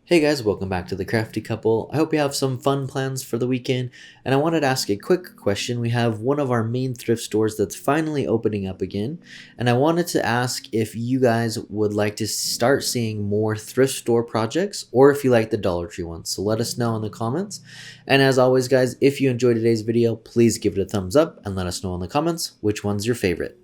Hey guys, welcome back to the Crafty Couple. I hope you have some fun plans for the weekend, and I wanted to ask a quick question. We have one of our main thrift stores that's finally opening up again, and I wanted to ask if you guys would like to start seeing more thrift store projects, or if you like the Dollar Tree ones. So let us know in the comments. And as always guys, if you enjoyed today's video, please give it a thumbs up and let us know in the comments which one's your favorite.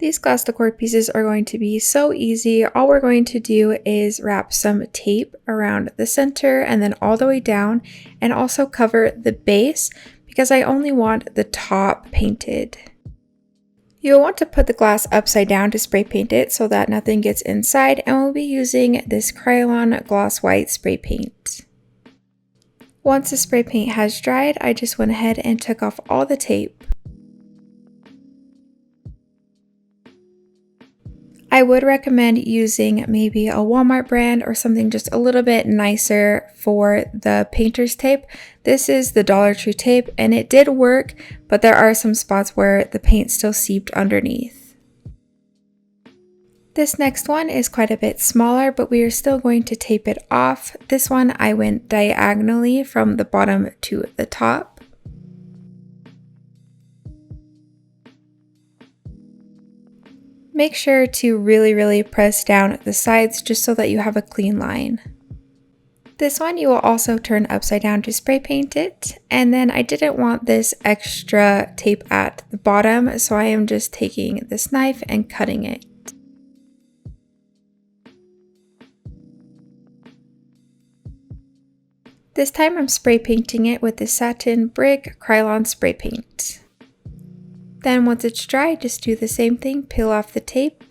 These glass decor pieces are going to be so easy. All we're going to do is wrap some tape around the center and then all the way down, and also cover the base because I only want the top painted. You'll want to put the glass upside down to spray paint it so that nothing gets inside, and we'll be using this Krylon gloss white spray paint. Once the spray paint has dried, I just went ahead and took off all the tape. I would recommend using maybe a Walmart brand or something just a little bit nicer for the painter's tape. This is the Dollar Tree tape and it did work, but there are some spots where the paint still seeped underneath. This next one is quite a bit smaller, but we are still going to tape it off. This one I went diagonally from the bottom to the top. Make sure to really press down the sides just so that you have a clean line. This one you will also turn upside down to spray paint it, and then I didn't want this extra tape at the bottom, so I am just taking this knife and cutting it. This time I'm spray painting it with the Satin Brick Krylon spray paint. Then once it's dry, just do the same thing, peel off the tape.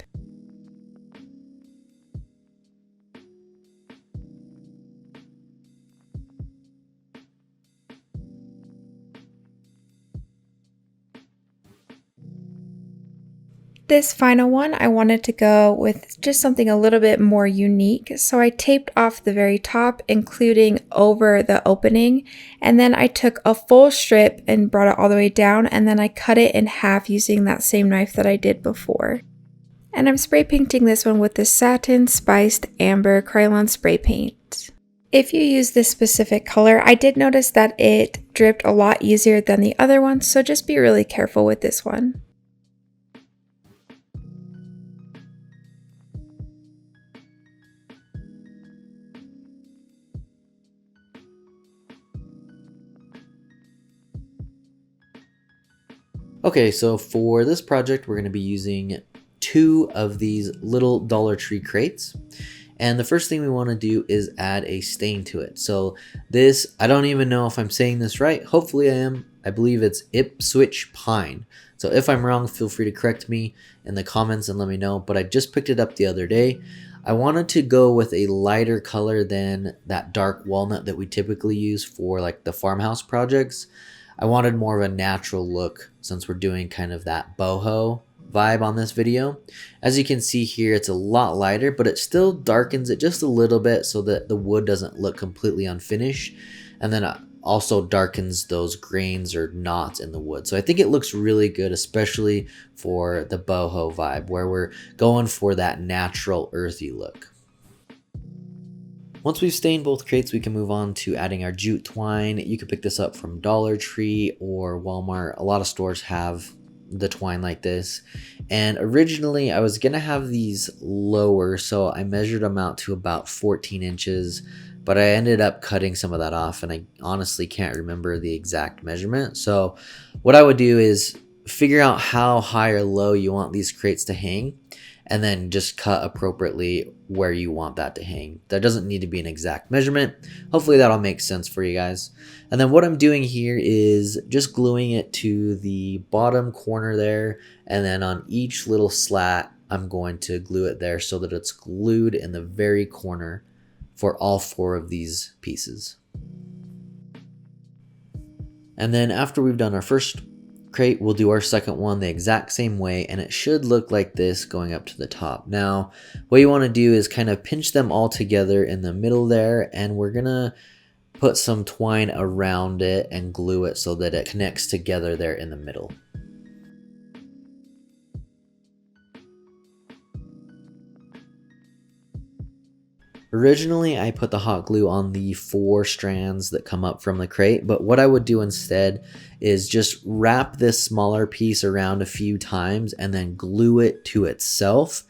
This final one, I wanted to go with just something a little bit more unique, so I taped off the very top, including over the opening, and then I took a full strip and brought it all the way down, and then I cut it in half using that same knife that I did before. And I'm spray painting this one with the Satin Spiced Amber Krylon spray paint. If you use this specific color, I did notice that it dripped a lot easier than the other ones, so just be really careful with this one. Okay, so for this project, we're going to be using 2 of these little Dollar Tree crates. And the first thing we want to do is add a stain to it. So this, I don't even know if I'm saying this right. Hopefully I am. I believe it's Ipswich Pine. So if I'm wrong, feel free to correct me in the comments and let me know. But I just picked it up the other day. I wanted to go with a lighter color than that dark walnut that we typically use for like the farmhouse projects. I wanted more of a natural look since we're doing kind of that boho vibe on this video. As you can see here, it's a lot lighter, but it still darkens it just a little bit so that the wood doesn't look completely unfinished. And then it also darkens those grains or knots in the wood. So I think it looks really good, especially for the boho vibe where we're going for that natural earthy look. Once we've stained both crates, we can move on to adding our jute twine. You can pick this up from Dollar Tree or Walmart. A lot of stores have the twine like this. And originally I was gonna have these lower, so I measured them out to about 14 inches, but I ended up cutting some of that off and I honestly can't remember the exact measurement. So what I would do is figure out how high or low you want these crates to hang, and then just cut appropriately where you want that to hang. That doesn't need to be an exact measurement. Hopefully that'll make sense for you guys. And then what I'm doing here is just gluing it to the bottom corner there, and then on each little slat, I'm going to glue it there so that it's glued in the very corner for all 4 of these pieces. And then after we've done our first crate, we'll do our second one the exact same way, and it should look like this going up to the top. Now what you want to do is kind of pinch them all together in the middle there, and we're gonna put some twine around it and glue it so that it connects together there in the middle. Originally, I put the hot glue on the 4 strands that come up from the crate, but what I would do instead is just wrap this smaller piece around a few times and then glue it to itself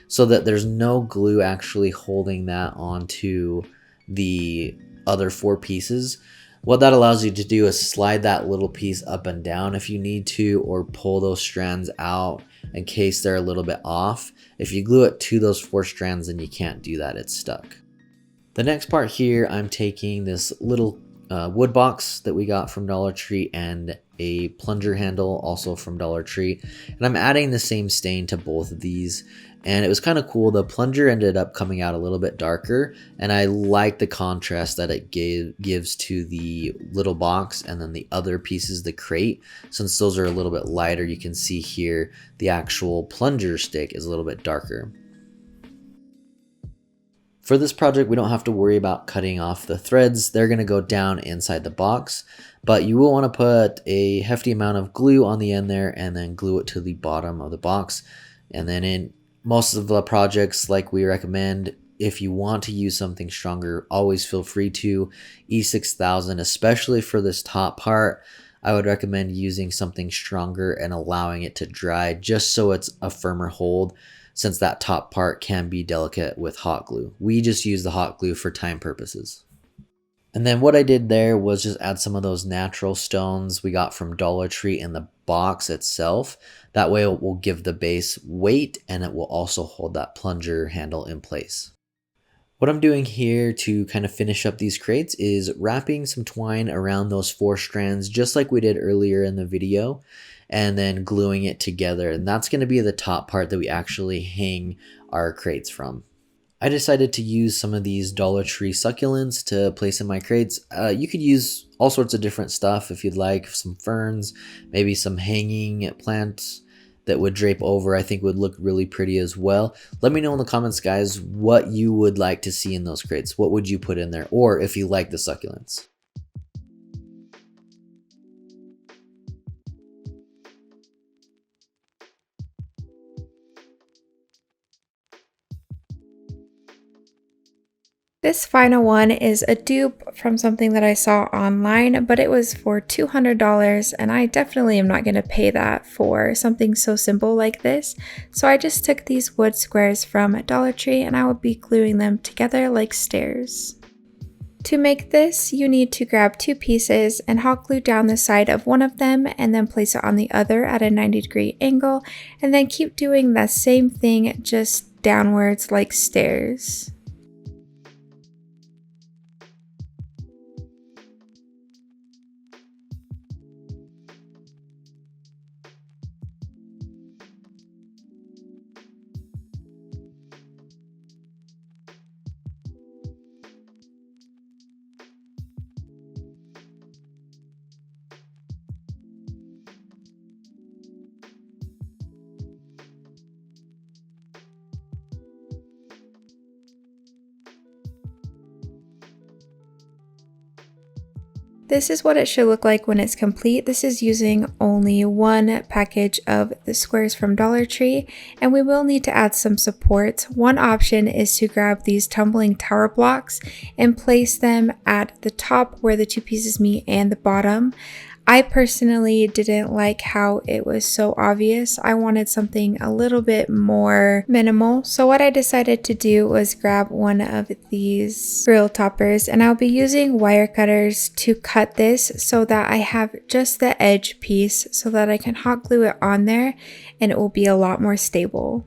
so that there's no glue actually holding that onto the other 4 pieces. What that allows you to do is slide that little piece up and down if you need to, or pull those strands out in case they're a little bit off. If you glue it to those 4 strands, then you can't do that, it's stuck. The next part here, I'm taking this little wood box that we got from Dollar Tree and a plunger handle also from Dollar Tree, and I'm adding the same stain to both of these. And it was kind of cool. The plunger ended up coming out a little bit darker, and I like the contrast that it gives to the little box and then the other pieces, the crate. Since those are a little bit lighter, you can see here the actual plunger stick is a little bit darker. For this project, we don't have to worry about cutting off the threads. They're going to go down inside the box, but you will want to put a hefty amount of glue on the end there and then glue it to the bottom of the box. And then in most of the projects, like we recommend, if you want to use something stronger, always feel free to. E6000, especially for this top part, I would recommend using something stronger and allowing it to dry just so it's a firmer hold, since that top part can be delicate with hot glue. We just use the hot glue for time purposes. And then what I did there was just add some of those natural stones we got from Dollar Tree in the box itself. That way it will give the base weight and it will also hold that plunger handle in place. What I'm doing here to kind of finish up these crates is wrapping some twine around those 4 strands just like we did earlier in the video, and then gluing it together. And that's going to be the top part that we actually hang our crates from. I decided to use some of these Dollar Tree succulents to place in my crates. You could use all sorts of different stuff if you'd like, some ferns, maybe some hanging plants that would drape over. I think would look really pretty as well. Let me know in the comments, guys, what you would like to see in those crates. What would you put in there, or if you like the succulents. This final one is a dupe from something that I saw online, but it was for $200, and I definitely am not going to pay that for something so simple like this. So I just took these wood squares from Dollar Tree and I will be gluing them together like stairs. To make this, you need to grab 2 pieces and hot glue down the side of one of them and then place it on the other at a 90-degree angle, and then keep doing the same thing just downwards like stairs. This is what it should look like when it's complete. This is using only 1 package of the squares from Dollar Tree, and we will need to add some supports. One option is to grab these tumbling tower blocks and place them at the top where the 2 pieces meet and the bottom. I personally didn't like how it was so obvious. I wanted something a little bit more minimal. So what I decided to do was grab one of these grill toppers, and I'll be using wire cutters to cut this so that I have just the edge piece so that I can hot glue it on there and it will be a lot more stable.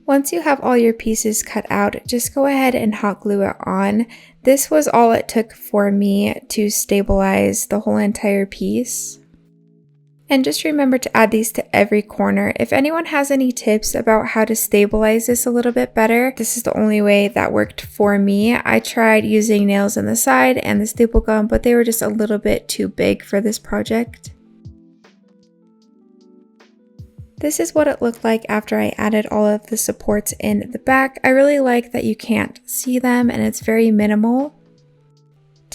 Once you have all your pieces cut out, just go ahead and hot glue it on. This was all it took for me to stabilize the whole entire piece. And just remember to add these to every corner. If anyone has any tips about how to stabilize this a little bit better, this is the only way that worked for me. I tried using nails in the side and the staple gun, but they were just a little bit too big for this project. This is what it looked like after I added all of the supports in the back. I really like that you can't see them and it's very minimal.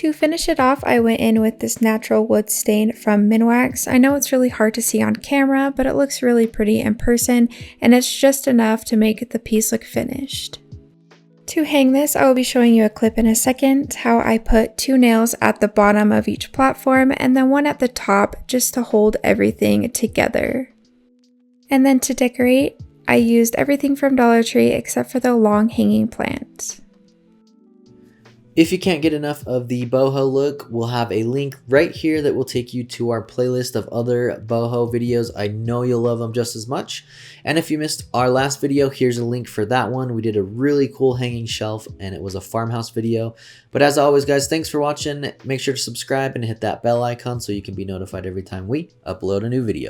To finish it off, I went in with this natural wood stain from Minwax. I know it's really hard to see on camera, but it looks really pretty in person, and it's just enough to make the piece look finished. To hang this, I will be showing you a clip in a second, how I put 2 nails at the bottom of each platform and then 1 at the top just to hold everything together. And then to decorate, I used everything from Dollar Tree except for the long hanging plant. If you can't get enough of the boho look, we'll have a link right here that will take you to our playlist of other boho videos. I know you'll love them just as much. And if you missed our last video, here's a link for that one. We did a really cool hanging shelf and it was a farmhouse video. But as always, guys, thanks for watching. Make sure to subscribe and hit that bell icon so you can be notified every time we upload a new video.